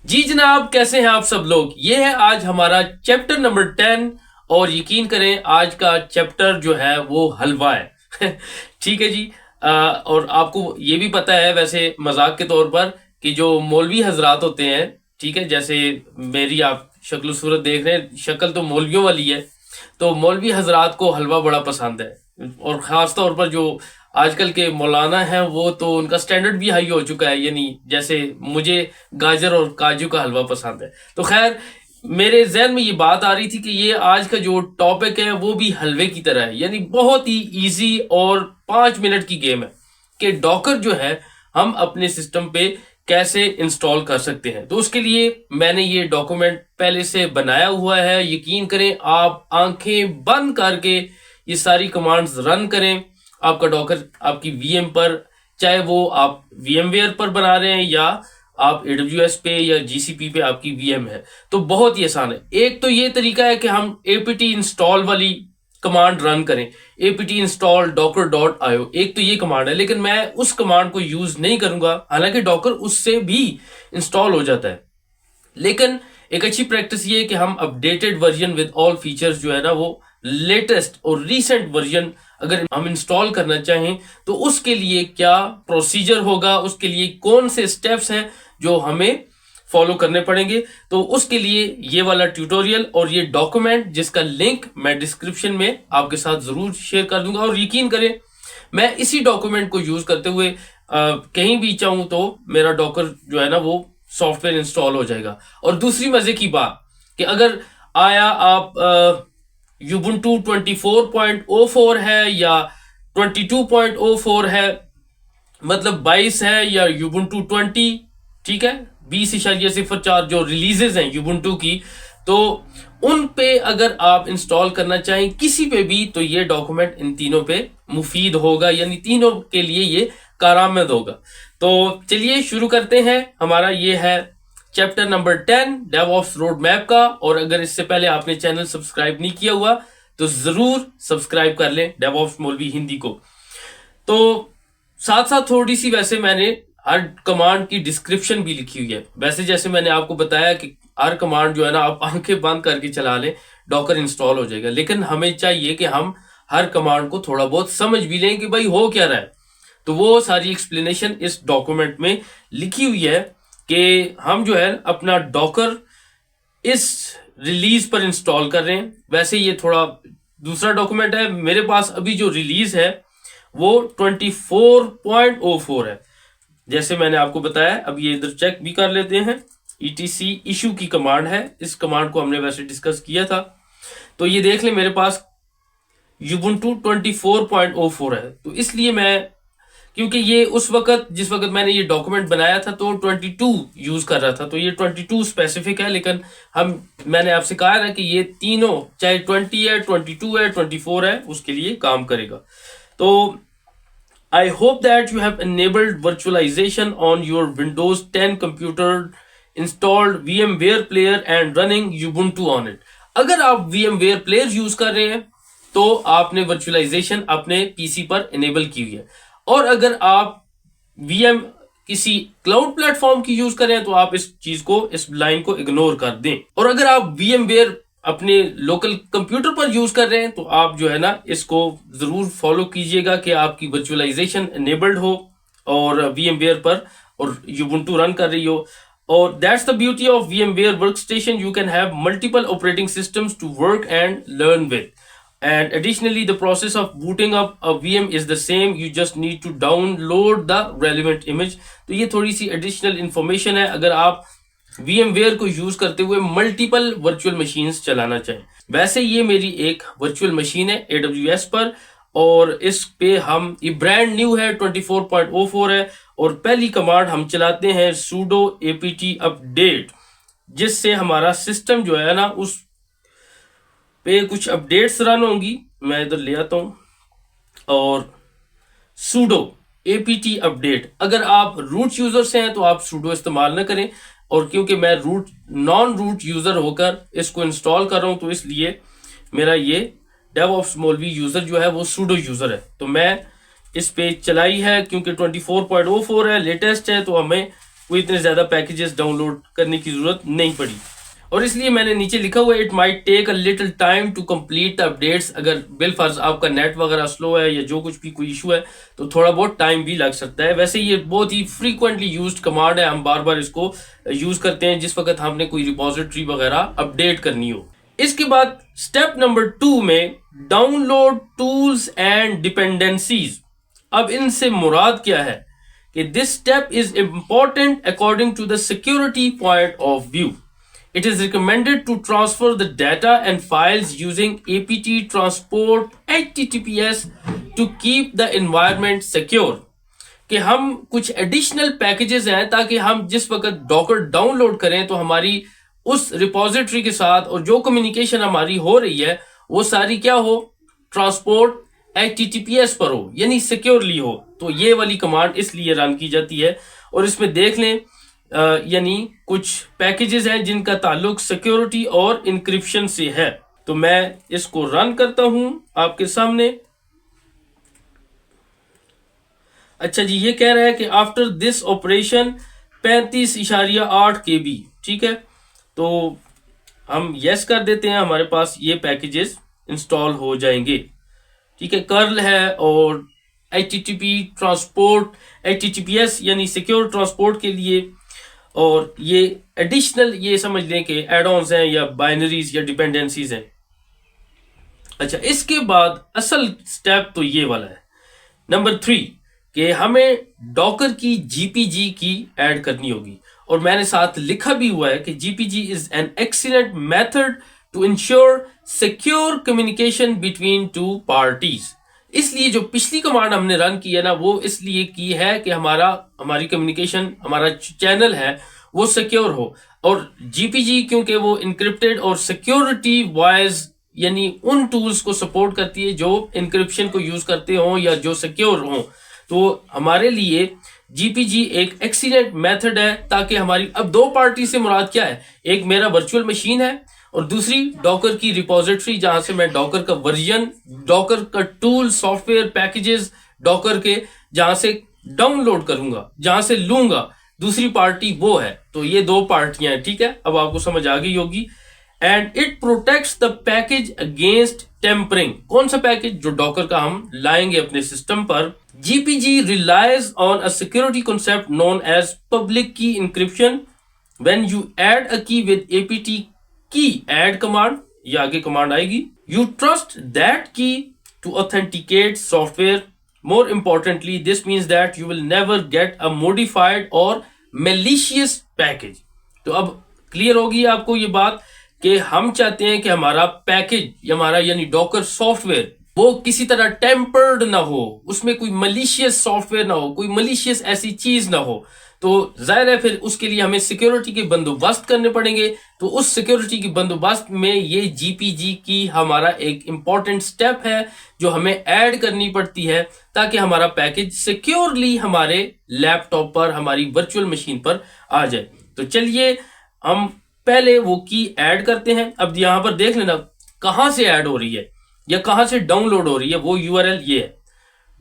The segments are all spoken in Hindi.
जी जनाब, कैसे हैं आप सब लोग। ये है आज हमारा चैप्टर नंबर 10। और यकीन करें आज का चैप्टर जो है वो हलवा है। ठीक है जी। और आपको ये भी पता है वैसे मजाक के तौर पर कि जो मौलवी हजरात होते हैं, ठीक है, जैसे मेरी आप शक्ल सूरत देख रहे हैं, शक्ल तो मौलवियों वाली है। तो मौलवी हजरात को हलवा बड़ा पसंद है, और ख़ास तौर पर जो आजकल के मौलाना हैं वो तो उनका स्टैंडर्ड भी हाई हो चुका है। यानी जैसे मुझे गाजर और काजू का हलवा पसंद है। तो खैर, मेरे जहन में ये बात आ रही थी कि ये आज का जो टॉपिक है वो भी हलवे की तरह है, यानी बहुत ही इजी और 5 मिनट की गेम है कि डॉकर जो है हम अपने सिस्टम पे कैसे इंस्टॉल कर सकते हैं। तो उसके लिए मैंने ये डॉक्यूमेंट पहले से बनाया हुआ है। यकीन करें, आप आंखें बंद करके ये सारी कमांड्स रन करें। आपका डॉकर आपकी वीएम पर, चाहे वो आप वीएमवेयर पर बना रहे हैं या आप एडब्ल्यूएस पे या जीसीपी पे आपकी वीएम है, तो बहुत ही आसान है। एक तो ये तरीका है कि हम एपीटी इंस्टॉल वाली कमांड रन करें, APT install Docker dot IO. एक तो ये कमांड है, लेकिन मैं उस कमांड को यूज नहीं करूंगा, हालांकि डॉकर उससे भी इंस्टॉल हो जाता है। लेकिन एक अच्छी प्रैक्टिस ये है कि हम updated version with all features जो है ना, वो लेटेस्ट और रीसेंट वर्जन अगर हम इंस्टॉल करना चाहें तो उसके लिए क्या प्रोसीजर होगा, उसके लिए कौन से स्टेप्स हैं जो हमें फॉलो करने पड़ेंगे। तो उसके लिए ये वाला ट्यूटोरियल और ये डॉक्यूमेंट, जिसका लिंक मैं डिस्क्रिप्शन में आपके साथ जरूर शेयर कर दूंगा। और यकीन करें, मैं इसी डॉक्यूमेंट को यूज करते हुए कहीं भी चाहूं तो मेरा डॉकर जो है ना वो सॉफ्टवेयर इंस्टॉल हो जाएगा। और दूसरी मजे की बात कि अगर आया आप यूबुंटू 24.04 है या 22.04 है, मतलब 22 है, या यूबुंटू 20, ठीक है, 20.04 जो रिलीजेस हैं यूबुंटू की, तो उन पे अगर आप इंस्टॉल करना चाहें किसी पे भी, तो ये डॉक्यूमेंट इन तीनों पे मुफीद होगा, यानी तीनों के लिए ये कारआमद होगा। तो चलिए शुरू करते हैं। हमारा ये है chapter number 10 DevOps road map का। और अगर इससे पहले आपने चैनल सब्सक्राइब नहीं किया हुआ तो जरूर सब्सक्राइब कर लें डेवऑप्स मौलवी हिंदी को। तो साथ साथ थोड़ी सी वैसे मैंने हर कमांड की डिस्क्रिप्शन भी लिखी हुई है। वैसे जैसे मैंने आपको बताया कि हर कमांड जो है ना आप आंखें बंद करके चला लें, डॉकर इंस्टॉल हो जाएगा। लेकिन हमें चाहिए कि हम हर कमांड को थोड़ा बहुत समझ भी लें कि भाई हो क्या रहा है। तो वो सारी एक्सप्लेनेशन इस डॉक्यूमेंट में लिखी हुई है कि हम जो है अपना डॉकर इस रिलीज पर इंस्टॉल कर रहे हैं। वैसे ये थोड़ा दूसरा डॉक्यूमेंट है, मेरे पास अभी जो रिलीज है वो 24.04 है, जैसे मैंने आपको बताया। अब ये इधर चेक भी कर लेते हैं। ईटीसी इशू की कमांड है, इस कमांड को हमने वैसे डिस्कस किया था। तो ये देख ले, मेरे पास यूबुंटू 24.04 है। तो इसलिए मैं, क्योंकि ये उस वक्त जिस वक्त मैंने ये डॉक्यूमेंट बनाया था तो 22 यूज कर रहा था, तो ये 22 स्पेसिफिक है। लेकिन मैंने आपसे कहा ना कि ये तीनों, चाहे 20 है, 22 है, 24 है, उसके लिए काम करेगा। तो I hope that you have enabled virtualization on your Windows 10 computer, installed VMware Player and running Ubuntu on it. अगर आप VMware Player यूज कर रहे हैं तो आपने वर्चुअलाइजेशन अपने पीसी पर इनेबल की हुई है। और अगर आप VM किसी क्लाउड प्लेटफॉर्म की यूज कर रहे हैं तो आप इस चीज को, इस लाइन को इग्नोर कर दें। और अगर आप VMware अपने लोकल कंप्यूटर पर यूज कर रहे हैं तो आप जो है ना इसको जरूर फॉलो कीजिएगा कि आपकी वर्चुअलाइजेशन एनेबल्ड हो और VMware पर और यूबुंटू रन कर रही हो। और that's the beauty of VMware workstation, you can have multiple operating systems to work and learn with. And additionally, the process of booting up a VM is the same. You just need to download the relevant image. तो ये थोड़ी सी additional information है अगर आप VMware को यूज करते हुए मल्टीपल वर्चुअल मशीन्स चलाना चाहें। वैसे ये मेरी एक वर्चुअल मशीन है AWS पर, और इस पे हम, ये ब्रांड न्यू है, 24.04 है। और पहली कमांड हम चलाते हैं sudo apt update, जिससे हमारा सिस्टम जो है ना उस पे कुछ अपडेट्स रन होंगी। मैं इधर ले आता हूं और sudo apt update, अगर आप रूट यूजर से हैं तो आप sudo इस्तेमाल न करें। और क्योंकि मैं नॉन रूट यूजर होकर इसको इंस्टॉल कर रहा हूं, तो इसलिए मेरा ये डेवऑप्स मौलवी यूजर जो है वो sudo यूजर है। तो मैं इस पे चलाई है, क्योंकि 24.04 है, लेटेस्ट है, तो हमें कोई इतने ज्यादा पैकेजेस डाउनलोड करने की जरूरत नहीं पड़ी। और इसलिए मैंने नीचे लिखा हुआ है it might take a little time to complete the updates. अगर बिलफर्ज आपका नेट वगैरह स्लो है या जो कुछ भी कोई इशू है तो थोड़ा बहुत टाइम भी लग सकता है। वैसे ये बहुत ही फ्रीक्वेंटली यूज्ड कमांड है, हम बार बार इसको यूज करते हैं जिस वक्त हमने कोई रिपोजिटरी वगैरह अपडेट करनी हो। इसके बाद स्टेप नंबर 2 में डाउनलोड टूल्स एंड डिपेंडेंसीज। अब इनसे मुराद क्या है कि this step is important according to the security point of view. It is recommended to transfer the data and files using apt transport HTTPS to keep the environment secure। कि हम कुछ एडिशनल पैकेजेस हैं ताकि हम जिस वक्त डॉकर डाउनलोड करें तो हमारी उस रिपोजिटरी के साथ और जो कम्युनिकेशन हमारी हो रही है वो सारी क्या हो, ट्रांसपोर्ट HTTPS पर हो, यानी सिक्योरली हो। तो ये वाली कमांड इसलिए रन की जाती है। और इसमें देख लें यानी कुछ पैकेजेस हैं जिनका ताल्लुक सिक्योरिटी और इंक्रिप्शन से है। तो मैं इसको रन करता हूं आपके सामने। अच्छा जी, ये कह रहा है कि आफ्टर दिस ऑपरेशन 35.8 KB। ठीक है, तो हम यस कर देते हैं, हमारे पास ये पैकेजेस इंस्टॉल हो जाएंगे। ठीक है, कर्ल है और HTTP ट्रांसपोर्ट HTTPS यानी सिक्योर ट्रांसपोर्ट के लिए, और ये एडिशनल ये समझ लें कि एड-ऑन्स हैं या बाइनरीज या डिपेंडेंसीज हैं। अच्छा, इसके बाद असल स्टेप तो ये वाला है नंबर 3 कि हमें डॉकर की जीपीजी की ऐड करनी होगी। और मैंने साथ लिखा भी हुआ है कि GPG is an excellent method to ensure secure communication between two parties. इसलिए जो पिछली कमांड हमने रन की है ना, वो इसलिए की है कि हमारी कम्युनिकेशन, हमारा चैनल है वो सिक्योर हो। और जीपीजी क्योंकि वो इंक्रिप्टेड और सिक्योरिटी वाइज यानी उन टूल्स को सपोर्ट करती है जो इंक्रिप्शन को यूज करते हो या जो सिक्योर हो, तो हमारे लिए जीपीजी एक एक्सीलेंट मेथड है ताकि हमारी, अब दो पार्टी से मुराद क्या है, एक मेरा वर्चुअल मशीन है और दूसरी डॉकर की रिपोजिटरी जहां से मैं डॉकर का वर्जन, डॉकर का टूल, सॉफ्टवेयर पैकेजेस डॉकर के जहां से डाउनलोड करूंगा, जहां से लूंगा, दूसरी पार्टी वो है। तो ये दो पार्टियां हैं। ठीक है, अब आपको समझ आ गई होगी। And it protects the package against tampering. कौन सा पैकेज? जो डॉकर का हम लाएंगे अपने सिस्टम पर। GPG relies on a security concept known as public key encryption. When you add a key with APT key add command, ये आगे कमांड आएगी, you trust that key to authenticate software. More importantly, this means that you will never get a modified or malicious package। तो अब क्लियर होगी आपको ये बात कि हम चाहते हैं कि हमारा पैकेज या हमारा यानी डॉकर सॉफ्टवेयर वो किसी तरह टेम्पर्ड ना हो, उसमें कोई मलिशियस सॉफ्टवेयर ना हो, कोई मलिशियस ऐसी चीज ना हो। तो जाहिर है फिर उसके लिए हमें सिक्योरिटी के बंदोबस्त करने पड़ेंगे। तो उस सिक्योरिटी के बंदोबस्त में ये जीपीजी की हमारा एक इंपॉर्टेंट स्टेप है जो हमें ऐड करनी पड़ती है ताकि हमारा पैकेज सिक्योरली हमारे लैपटॉप पर, हमारी वर्चुअल मशीन पर आ जाए। तो चलिए हम पहले वो की ऐड करते हैं। अब यहां पर देख लेना कहां से ऐड हो रही है या कहां से डाउनलोड हो रही है। वो यूआरएल ये है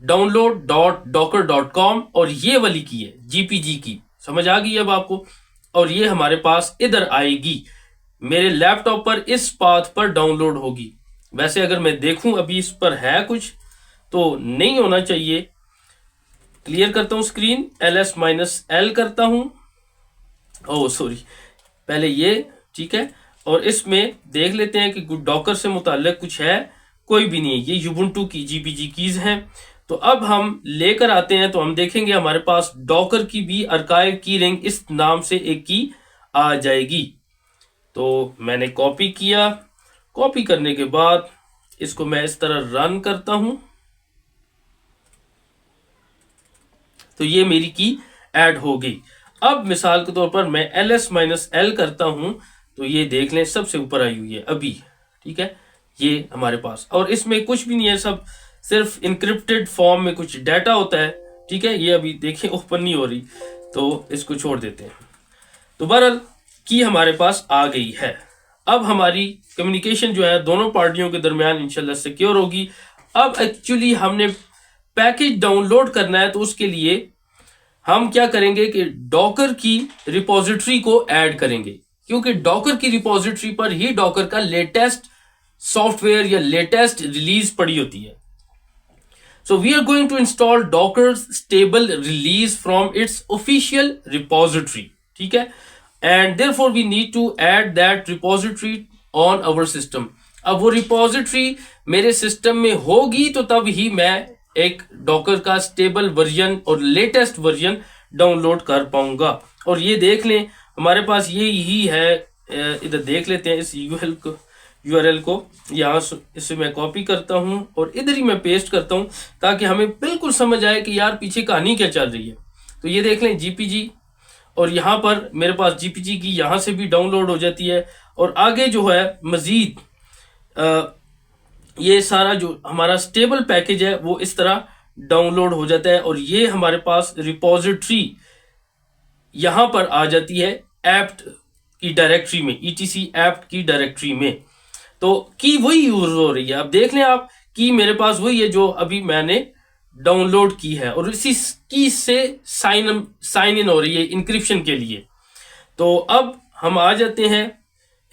download.docker.com और ये वाली की है जीपीजी की। समझ आ गई अब आपको? और ये हमारे पास इधर आएगी, मेरे लैपटॉप पर इस पाथ पर डाउनलोड होगी। वैसे अगर मैं देखूं अभी इस पर है कुछ तो नहीं होना चाहिए। क्लियर करता हूं स्क्रीन, ls-l करता हूं। ओह सॉरी, पहले ये ठीक है। और इसमें देख लेते हैं कि डॉकर से मुताल्लिक कुछ है, कोई भी नहीं है। ये यूबुंटू की जीपीजी कीज हैं। तो अब हम लेकर आते हैं तो हम देखेंगे हमारे पास डॉकर की भी आर्काइव की रिंग इस नाम से एक की आ जाएगी। तो मैंने कॉपी किया, कॉपी करने के बाद इसको मैं इस तरह रन करता हूं तो ये मेरी की ऐड हो गई। अब मिसाल के तौर पर मैं ls-l करता हूं तो ये देख लें सबसे ऊपर आई हुई है अभी। ठीक है, ये हमारे पास, और इसमें कुछ भी नहीं है, सब सिर्फ इनक्रिप्टेड फॉर्म में कुछ डाटा होता है। ठीक है, ये अभी देखें ओपन नहीं हो रही तो इसको छोड़ देते हैं। तो बहरहाल की हमारे पास आ गई है। अब हमारी कम्युनिकेशन जो है दोनों पार्टियों के दरमियान इंशाल्लाह सिक्योर होगी। अब एक्चुअली हमने पैकेज डाउनलोड करना है तो उसके लिए हम क्या करेंगे कि डॉकर की रिपोजिटरी को ऐड करेंगे, क्योंकि डॉकर की रिपोजिटरी पर ही डॉकर का लेटेस्ट सॉफ्टवेयर या लेटेस्ट रिलीज पड़ी होती है। So we are going to install Docker's stable release from its official repository, ठीक है, and therefore we need to add that repository on our system. अब वो रिपोजिटरी मेरे सिस्टम में होगी तो तब ही मैं एक डॉकर का स्टेबल वर्जन और लेटेस्ट वर्जन डाउनलोड कर पाऊंगा। और ये देख लें हमारे पास ये ही है, इधर देख लेते हैं इस यूआरएल को यहाँ इसे मैं कॉपी करता हूँ और इधर ही मैं पेस्ट करता हूँ ताकि हमें बिल्कुल समझ आए कि यार पीछे कहानी क्या चल रही है। तो ये देख लें जीपीजी, और यहाँ पर मेरे पास जीपीजी की यहाँ से भी डाउनलोड हो जाती है, और आगे जो है मजीद ये सारा जो हमारा स्टेबल पैकेज है वो इस तरह डाउनलोड हो जाता है, और ये हमारे पास रिपोजिटरी यहाँ पर आ जाती है एप्ट की डायरेक्टरी में, ईटीसी एप्ट की डायरेक्टरी में। तो की वही यूज हो रही है। अब देख लें आप, की मेरे पास वही है जो अभी मैंने डाउनलोड की है, और इसी की से साइन इन हो रही है इंक्रिप्शन के लिए। तो अब हम आ जाते हैं,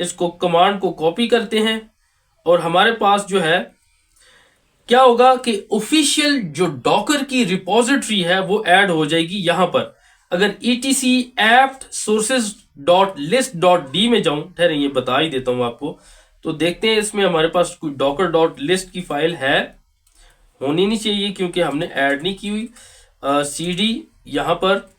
इसको कमांड को कॉपी करते हैं, और हमारे पास जो है क्या होगा कि ऑफिशियल जो डॉकर की रिपोजिटरी है वो ऐड हो जाएगी यहां पर। अगर etc apt sources.list.d में जाऊं, ठहरे ये बता ही देता हूं आपको, तो देखते हैं इसमें हमारे पास कोई docker.list की फाइल है, होनी नहीं चाहिए क्योंकि हमने ऐड नहीं की हुई। cd यहां पर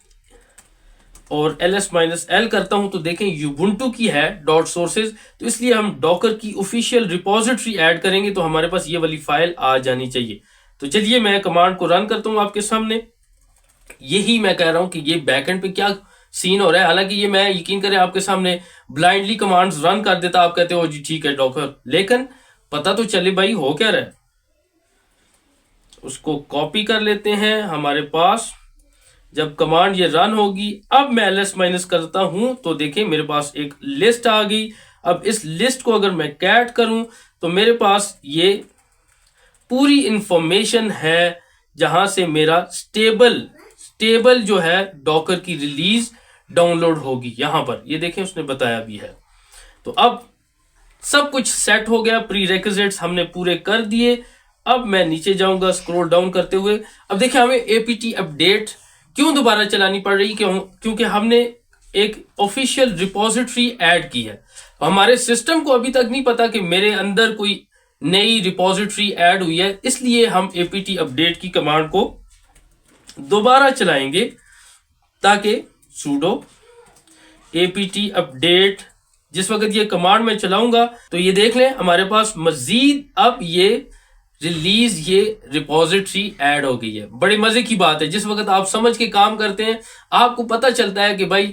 और ls-l करता हूं तो देखें ubuntu की है .sources, तो इसलिए हम डॉकर की ऑफिशियल रिपोजिटरी ऐड करेंगे तो हमारे पास ये वाली फाइल आ जानी चाहिए। तो चलिए मैं कमांड को रन करता हूं आपके सामने। यही मैं कह रहा हूं कि ये बैकएंड पे क्या सीन हो रहा है। हालांकि ये मैं यकीन करें आपके सामने ब्लाइंडली कमांड्स रन कर देता, आप कहते हो जी ठीक है डॉकर, लेकिन पता तो चले भाई हो क्या रहा है। उसको कॉपी कर लेते हैं हमारे पास। जब कमांड ये रन होगी, अब मैं ls- करता हूं तो देखें मेरे पास एक लिस्ट आ गई। अब इस लिस्ट को अगर मैं कैट करूं तो मेरे पास ये पूरी इंफॉर्मेशन है जहां से मेरा स्टेबल जो है डॉकर की रिलीज डाउनलोड होगी। यहां पर ये देखें उसने बताया भी है। तो अब सब कुछ सेट हो गया, प्री रेक्विजिट्स हमने पूरे कर दिए। अब मैं नीचे जाऊंगा स्क्रॉल डाउन करते हुए। अब देखिए हमें एपीटी अपडेट क्यों दोबारा चलानी पड़ रही, क्योंकि हमने एक ऑफिशियल रिपोजिटरी ऐड की है। हमारे सिस्टम को अभी तक नहीं पता कि मेरे अंदर कोई नई रिपोजिटरी ऐड हुई है, इसलिए हम एपीटी अपडेट की कमांड को दोबारा चलाएंगे ताकि sudo apt अपडेट, जिस वक्त ये कमांड में चलाऊंगा तो ये देख लें हमारे पास मजीद अब ये रिलीज ये रिपोजिटरी ऐड हो गई है। बड़े मजे की बात है, जिस वक्त आप समझ के काम करते हैं आपको पता चलता है कि भाई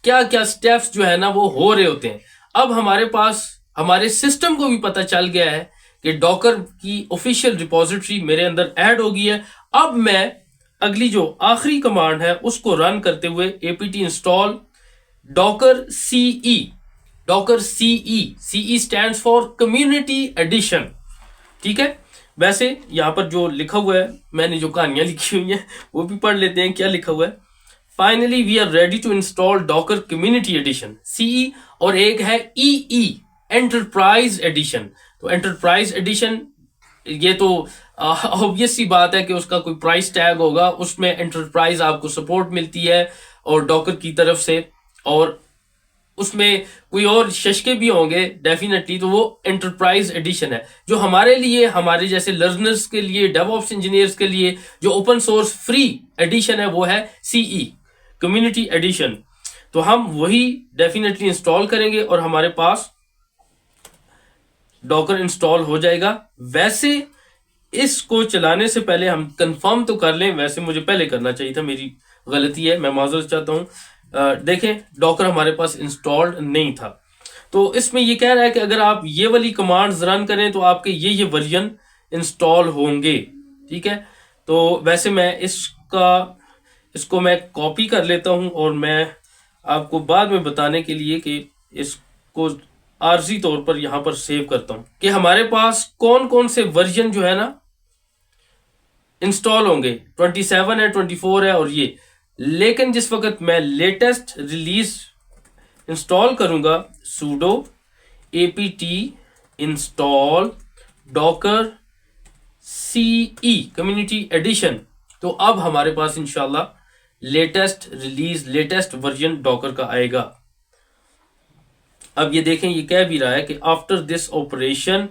क्या क्या स्टेप्स जो है ना वो हो रहे होते हैं। अब हमारे पास हमारे सिस्टम को भी पता चल गया है कि डॉकर की ऑफिशियल रिपोजिटरी मेरे अंदर ऐड हो गई है। अब मैं अगली जो आखिरी कमांड है उसको रन करते हुए apt install docker ce stands for community edition, ठीक है। वैसे यहां पर जो लिखा हुआ है, मैंने जो कहानियां लिखी हुई हैं वो भी पढ़ लेते हैं क्या लिखा हुआ है। Finally we are ready to install Docker community edition CE, और एक है EE एंटरप्राइज एडिशन। तो एंटरप्राइज एडिशन ये तो ऑब्वियस सी बात है कि उसका कोई प्राइस टैग होगा, उसमें एंटरप्राइज आपको सपोर्ट मिलती है और डॉकर की तरफ से, और उसमें कोई और शशके भी होंगे डेफिनेटली। तो वो एंटरप्राइज एडिशन है जो हमारे लिए, हमारे जैसे लर्नर्स के लिए, डेवऑप्स इंजीनियर्स के लिए जो ओपन सोर्स फ्री एडिशन है वो है CE कम्युनिटी एडिशन। तो हम वही डेफिनेटली इंस्टॉल करेंगे और हमारे पास डॉकर इंस्टॉल हो जाएगा। वैसे इसको चलाने से पहले हम कंफर्म तो कर लें, वैसे मुझे पहले करना चाहिए था, मेरी गलती है, मैं माजरत चाहता हूं। देखें डॉकर हमारे पास इंस्टॉल्ड नहीं था। तो इसमें ये कह रहा है कि अगर आप ये वाली कमांड्स रन करें तो आपके ये वर्जन इंस्टॉल होंगे, ठीक है। तो वैसे मैं इसको मैं कॉपी कर लेता हूं और मैं आपको बाद में बताने के लिए कि इसको आर्जी तौर पर यहां पर सेव करता हूं कि हमारे पास कौन कौन से वर्जन जो है ना इंस्टॉल होंगे। 27 है, 24 है और ये लेकिन जिस वक्त मैं लेटेस्ट रिलीज इंस्टॉल करूंगा sudo apt install docker ce community edition, तो अब हमारे पास इंशाल्लाह latest release latest version Docker का आएगा। अब ये देखें, ये कह भी रहा है कि आफ्टर दिस ऑपरेशन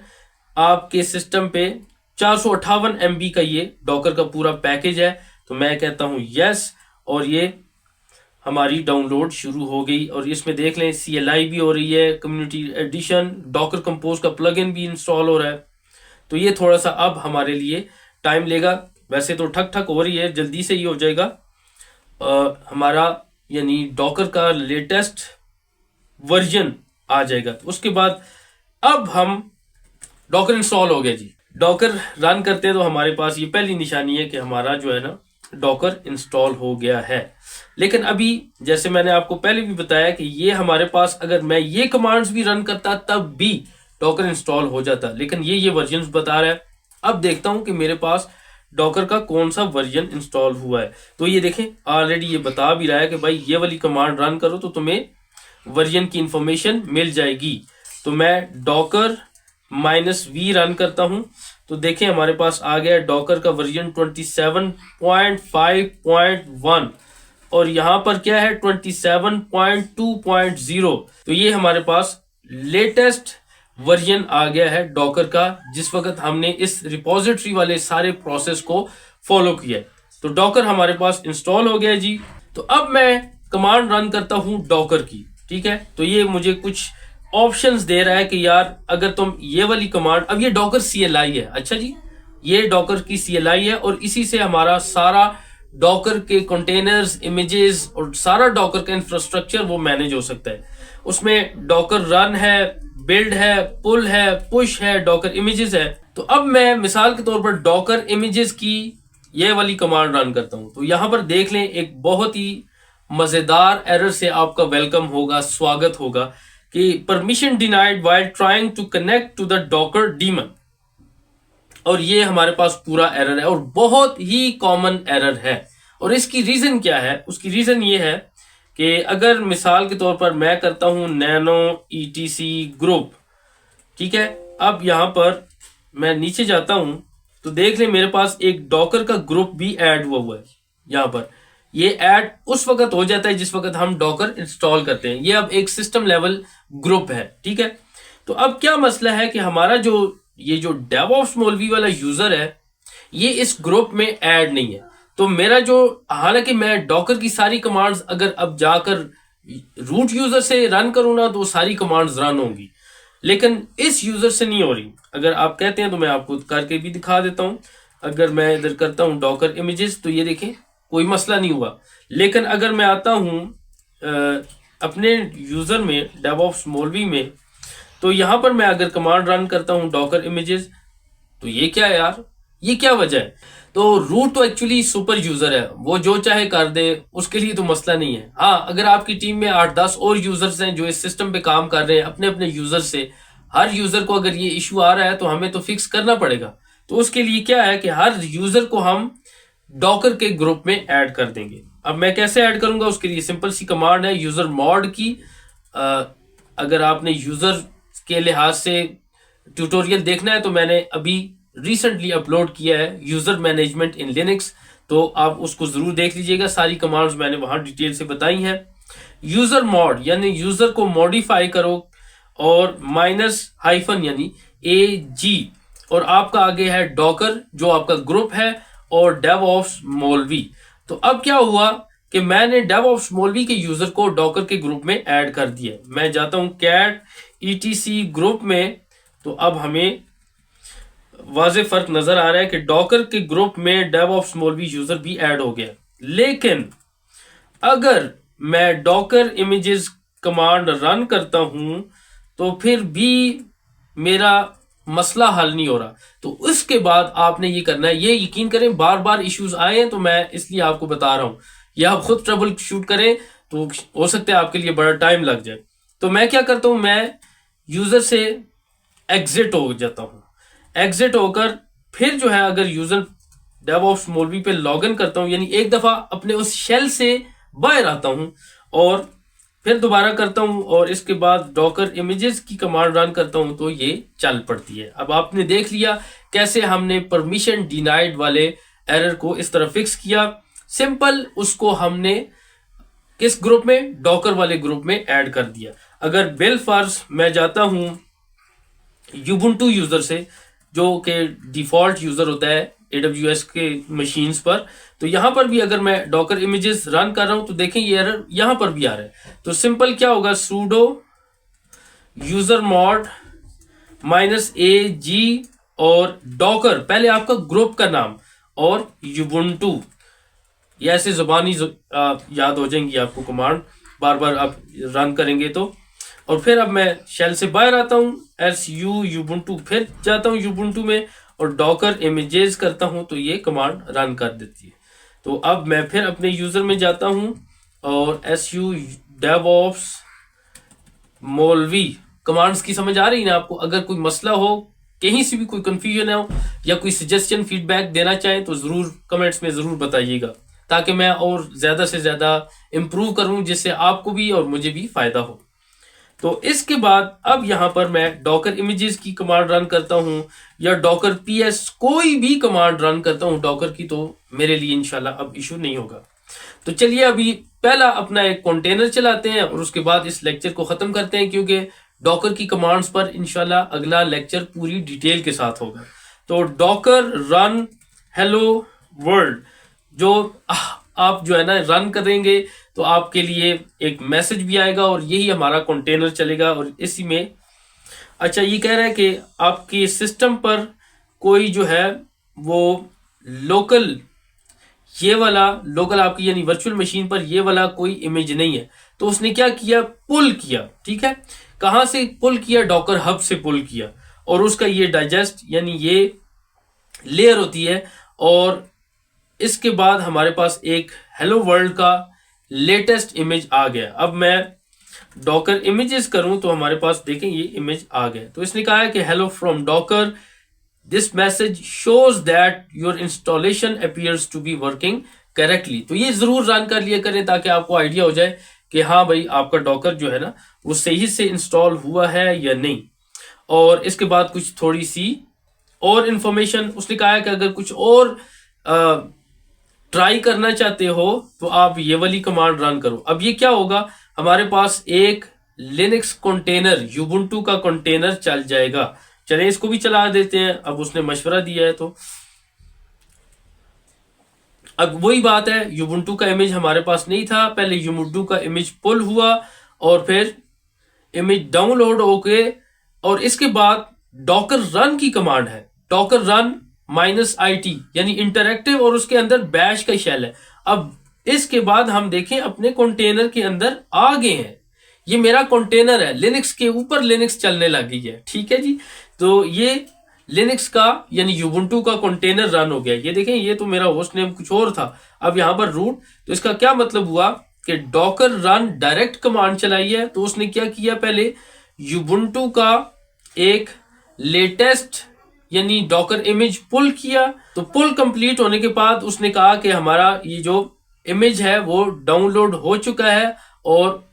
आपके सिस्टम पे 458 MB का ये डॉकर का पूरा पैकेज है। तो मैं कहता हूं यस, और ये हमारी डाउनलोड शुरू हो गई। और इसमें देख लें CLI भी हो रही है, कम्युनिटी एडिशन, डॉकर कंपोज का प्लगइन भी इंस्टॉल हो रहा है। तो ये थोड़ा सा अब हमारे लिए टाइम लेगा, वैसे तो ठक ठक हो रही है, जल्दी से ही हो जाएगा। हमारा यानी डॉकर का लेटेस्ट वर्जन आ जाएगा। तो उसके बाद अब हम डॉकर इंस्टॉल हो गया जी, डॉकर रन करते हैं तो हमारे पास ये पहली निशानी है कि हमारा जो है ना डॉकर इंस्टॉल हो गया है। लेकिन अभी जैसे मैंने आपको पहले भी बताया कि ये हमारे पास अगर मैं ये कमांड्स भी रन करता तब भी डॉकर इंस्टॉल हो जाता, लेकिन ये वर्जन बता रहा है। अब देखता हूं कि मेरे पास डॉकर का कौन सा वर्जन इंस्टॉल हुआ है। तो ये देखें ऑलरेडी ये बता भी रहा है कि भाई ये वाली कमांड रन करो तो तुम्हें वर्जन की इंफॉर्मेशन मिल जाएगी। तो मैं डॉकर -v रन करता हूं तो देखें हमारे पास आ गया डॉकर का वर्जन 27.5.1 और यहां पर क्या है 27.2.0। तो ये हमारे पास लेटेस्ट वर्जन आ गया है डॉकर का, जिस वक्त हमने इस रिपोजिटरी वाले सारे प्रोसेस को फॉलो किया। तो डॉकर हमारे पास इंस्टॉल हो गया जी। तो अब मैं कमांड रन करता हूं डॉकर की, ठीक है। तो ये मुझे कुछ ऑप्शंस दे रहा है कि यार अगर तुम ये वाली कमांड, अब ये डॉकर CLI है, अच्छा जी ये डॉकर की CLI है और इसी से हमारा सारा डॉकर के कंटेनर्स, इमेजेस और सारा डॉकर का इंफ्रास्ट्रक्चर वो मैनेज हो सकता है। उसमें डॉकर रन है, बिल्ड है, पुल है, पुश है, डॉकर इमेजेस है। तो अब मैं मिसाल के तौर पर डॉकर इमेजेस की ये वाली कमांड रन करता हूं तो यहां पर देख लें एक बहुत ही मजेदार एरर से आपका वेलकम होगा, स्वागत होगा कि permission denied while trying to connect to the Docker daemon. और ये हमारे पास पूरा एरर है और बहुत ही कॉमन एरर है। और इसकी रीजन क्या है? उसकी रीजन ये है कि अगर मिसाल के तौर पर मैं करता हूं नैनो etc ग्रुप, ठीक है। अब यहां पर मैं नीचे जाता हूं तो देख ले मेरे पास एक डॉकर का ग्रुप भी ऐड हुआ है। यहां पर ये ऐड उस वक्त हो जाता है जिस वक्त हम डॉकर इंस्टॉल करते हैं। ये अब एक सिस्टम लेवल ग्रुप है, ठीक है। तो अब क्या मसला है कि हमारा जो डेवऑप्स मौलवी वाला यूजर है ये इस ग्रुप में ऐड नहीं है। तो मेरा हालांकि मैं डॉकर की सारी कमांड्स अगर अब जाकर रूट यूजर से रन करूं ना तो सारी कमांड्स रन होंगी, लेकिन इस यूजर से नहीं हो रही। अगर आप कहते हैं तो मैं आपको करके भी दिखा देता हूं। अगर मैं इधर करता हूं डॉकर इमेजेस तो ये देखें कोई मसला नहीं हुआ। लेकिन अगर मैं आता हूं अपने यूजर में डेवऑप्स मौलवी में तो यहां पर मैं अगर कमांड रन करता हूं डॉकर इमेजेस तो ये क्या है यार, ये क्या वजह है? तो रूट तो एक्चुअली सुपर यूजर है, वो जो चाहे कर दे, उसके लिए तो मसला नहीं है। हाँ, अगर आपकी टीम में 8-10 और यूजर्स हैं जो इस सिस्टम पे काम कर रहे हैं अपने अपने यूजर से, हर यूजर को अगर ये इशू आ रहा है तो हमें तो फिक्स करना पड़ेगा। तो उसके लिए क्या है कि हर यूजर को हम डॉकर के ग्रुप में ऐड कर देंगे। अब मैं कैसे ऐड करूंगा? उसके लिए सिंपल सी कमांड है यूजर मॉड की। अगर आपने यूजर के लिहाज से ट्यूटोरियल देखना है तो मैंने अभी रिसेंटली अपलोड किया है यूजर मैनेजमेंट इन लिनक्स, तो आप उसको जरूर देख लीजिएगा। सारी कमांड्स मैंने वहां डिटेल से बताई हैं। यूजर मॉड यानी यूजर को मॉडिफाई करो और -- यानी AG और आपका आगे है डॉकर जो आपका ग्रुप है और डेवऑप्स मौलवी। तो अब क्या हुआ कि मैंने डेवऑप्स मौलवी के यूजर को डॉकर के ग्रुप में ऐड कर दिया। मैं जाता हूं कैट etc ग्रुप में तो अब हमें वाज़े फर्क नजर आ रहा है कि डॉकर के ग्रुप में डेवऑप्स मौलवी यूजर भी ऐड हो गया। लेकिन अगर मैं डॉकर इमेजेस कमांड रन करता हूं तो फिर भी मेरा मसला हल नहीं हो रहा। तो उसके बाद आपने ये करना है, ये यकीन करें बार बार इश्यूज आए हैं तो मैं इसलिए आपको बता रहा हूं, या आप खुद ट्रबल शूट करें तो हो सकता है आपके लिए बड़ा टाइम लग जाए। तो मैं क्या करता हूं, मैं यूजर से एग्जिट हो जाता हूं। एग्जिट होकर फिर जो है अगर यूजर डेवऑप्स मौलवी पे लॉगिन करता हूँ, यानी एक दफा अपने उस शेल से बाहर आता हूँ और फिर दोबारा करता हूँ और इसके बाद डॉकर इमेजेस की कमांड रन करता हूँ तो ये चल पड़ती है। अब आपने देख लिया कैसे हमने परमिशन डिनाइड वाले एरर को इस तरह फिक्स किया। सिंपल उसको हमने किस ग्रुप में, डॉकर वाले ग्रुप में ऐड कर दिया। अगर बिल फर्ज मैं जाता हूं यूबुंटू यूजर से, जो कि डिफॉल्ट यूजर होता है AWS के मशीन्स पर, तो यहां पर भी अगर मैं डॉकर इमेजेस रन कर रहा हूं तो देखें ये एरर यहां पर भी आ रहा है। तो सिंपल क्या होगा, sudo यूजर मॉड -AG और डॉकर, पहले आपका ग्रुप का नाम और यूबुंटू, ये ऐसे जुबानी याद हो जाएंगी आपको कमांड, बार बार आप रन करेंगे तो। और फिर अब मैं शेल से बाहर आता हूँ, su यूबुंटू, फिर जाता हूँ यूबुंटू में और डॉकर इमेजेस करता हूँ तो ये कमांड रन कर देती है। तो अब मैं फिर अपने यूजर में जाता हूँ और su DevOps मौलवी, कमांड्स की समझ आ रही है ना आपको? अगर कोई मसला हो, कहीं से भी कोई कंफ्यूजन हो या कोई सजेशन फीडबैक देना चाहें तो जरूर कमेंट्स में जरूर बताइएगा, ताकि मैं और ज्यादा से ज्यादा इंप्रूव करूं, जिससे आपको भी और मुझे भी फायदा हो। तो इसके बाद अब यहां पर मैं डॉकर इमेजेस की कमांड रन करता हूं या डॉकर PS कोई भी कमांड रन करता हूं डॉकर की, तो मेरे लिए इंशाल्लाह अब इशू नहीं होगा। तो चलिए अभी पहला अपना एक कंटेनर चलाते हैं और उसके बाद इस लेक्चर को खत्म करते हैं, क्योंकि डॉकर की कमांड्स पर इंशाल्लाह अगला लेक्चर पूरी डिटेल के साथ होगा। तो डॉकर रन हेलो वर्ल्ड, जो आप जो है ना रन करेंगे तो आपके लिए एक मैसेज भी आएगा और यही हमारा कंटेनर चलेगा। और इसी में अच्छा ये कह रहा है कि आपके सिस्टम पर कोई जो है वो लोकल, ये वाला लोकल आपकी यानी वर्चुअल मशीन पर ये वाला कोई इमेज नहीं है। तो उसने क्या किया, पुल किया। ठीक है, कहां से पुल किया, डॉकर हब से पुल किया और उसका ये डाइजेस्ट यानी ये लेयर होती है। और इसके बाद हमारे पास एक हेलो वर्ल्ड का लेटेस्ट इमेज आ गया। अब मैं डॉकर इमेजेस करूं तो हमारे पास देखें ये इमेज आ गया। तो इसने कहा है कि hello from Docker, this message shows that your installation appears to be working correctly. तो ये जरूर रन कर लिया करें ताकि आपको आइडिया हो जाए कि हाँ भाई आपका डॉकर जो है ना वो सही से इंस्टॉल हुआ है या नहीं। और इसके बाद कुछ थोड़ी सी और इंफॉर्मेशन उसने कहा है कि अगर कुछ और ट्राई करना चाहते हो तो आप ये वाली कमांड रन करो। अब ये क्या होगा, हमारे पास एक लिनक्स कंटेनर, यूबुंटू का कंटेनर चल जाएगा। चलिए इसको भी चला देते हैं, अब उसने मशवरा दिया है। तो अब वही बात है, यूबुंटू का इमेज हमारे पास नहीं था, पहले यूबुंटू का इमेज पुल हुआ और फिर इमेज डाउनलोड होके और इसके बाद डॉकर रन की कमांड है, डॉकर रन -IT यानी इंटरैक्टिव और उसके अंदर बैश का शेल है। अब इसके बाद हम देखें अपने कंटेनर के अंदर आ गए हैं, ये मेरा कंटेनर है, लिनक्स के ऊपर लिनक्स चलने लग गई है। ठीक है जी, तो ये लिनक्स का यानी यूबुंटू का कंटेनर रन हो गया। ये देखें ये तो मेरा होस्ट नेम कुछ और था, अब यहां पर रूट। तो इसका क्या मतलब हुआ कि डॉकर रन डायरेक्ट कमांड चलाई है। तो उसने क्या किया, पहले यूबुंटू का एक लेटेस्ट यानी डॉकर इमेज पुल किया। तो पुल कंप्लीट होने के बाद उसने कहा कि हमारा ये जो इमेज है वो डाउनलोड हो चुका है और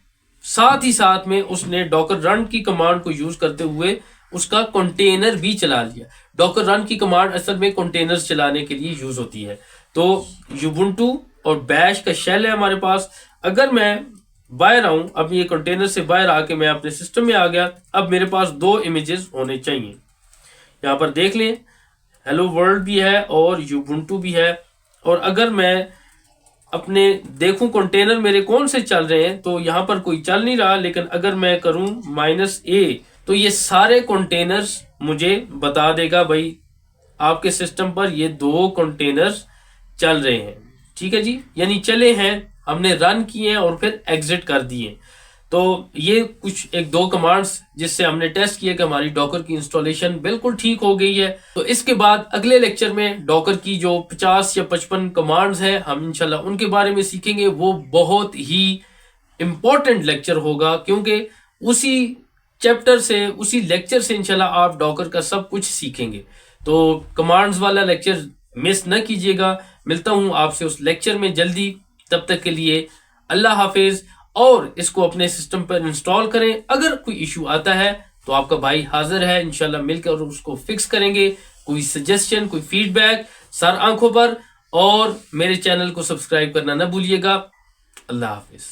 साथ ही साथ में उसने डॉकर रन की कमांड को यूज करते हुए उसका कंटेनर भी चला लिया। डॉकर रन की कमांड असल में कंटेनर्स चलाने के लिए यूज होती है। तो यूबुंटू और बैश का शेल है हमारे पास। अगर मैं बाहर आऊं, अब ये कंटेनर से बाहर आके मैं अपने सिस्टम में आ गया, अब मेरे पास 2 इमेजेस होने चाहिए। यहाँ पर देख लें हेलो वर्ल्ड भी है और यूबुंटू भी है। और अगर मैं अपने देखूं कंटेनर मेरे कौन से चल रहे हैं तो यहाँ पर कोई चल नहीं रहा, लेकिन अगर मैं करूं -A तो ये सारे कंटेनर्स मुझे बता देगा भाई आपके सिस्टम पर ये 2 कंटेनर्स चल रहे हैं। ठीक है जी, यानी चले हैं, हमने रन किए हैं और फिर एग्जिट कर दिए। तो ये कुछ 1-2 कमांड्स जिससे हमने टेस्ट किया कि हमारी डॉकर की इंस्टॉलेशन बिल्कुल ठीक हो गई है। तो इसके बाद अगले लेक्चर में डॉकर की जो 50 या 55 कमांड्स हैं हम इंशाल्लाह उनके बारे में सीखेंगे। वो बहुत ही इंपॉर्टेंट लेक्चर होगा, क्योंकि उसी चैप्टर से, उसी लेक्चर से इंशाल्लाह आप डॉकर का सब कुछ सीखेंगे। तो कमांड्स वाला लेक्चर मिस न कीजिएगा। मिलता हूं आपसे उस लेक्चर में जल्दी, तब तक के लिए अल्लाह हाफिज। और इसको अपने सिस्टम पर इंस्टॉल करें। अगर कोई इशू आता है तो आपका भाई हाजिर है, इंशाल्लाह मिलकर उसको फिक्स करेंगे। कोई सजेशन, कोई फीडबैक, सर आंखों पर। और मेरे चैनल को सब्सक्राइब करना ना भूलिएगा। अल्लाह हाफिज।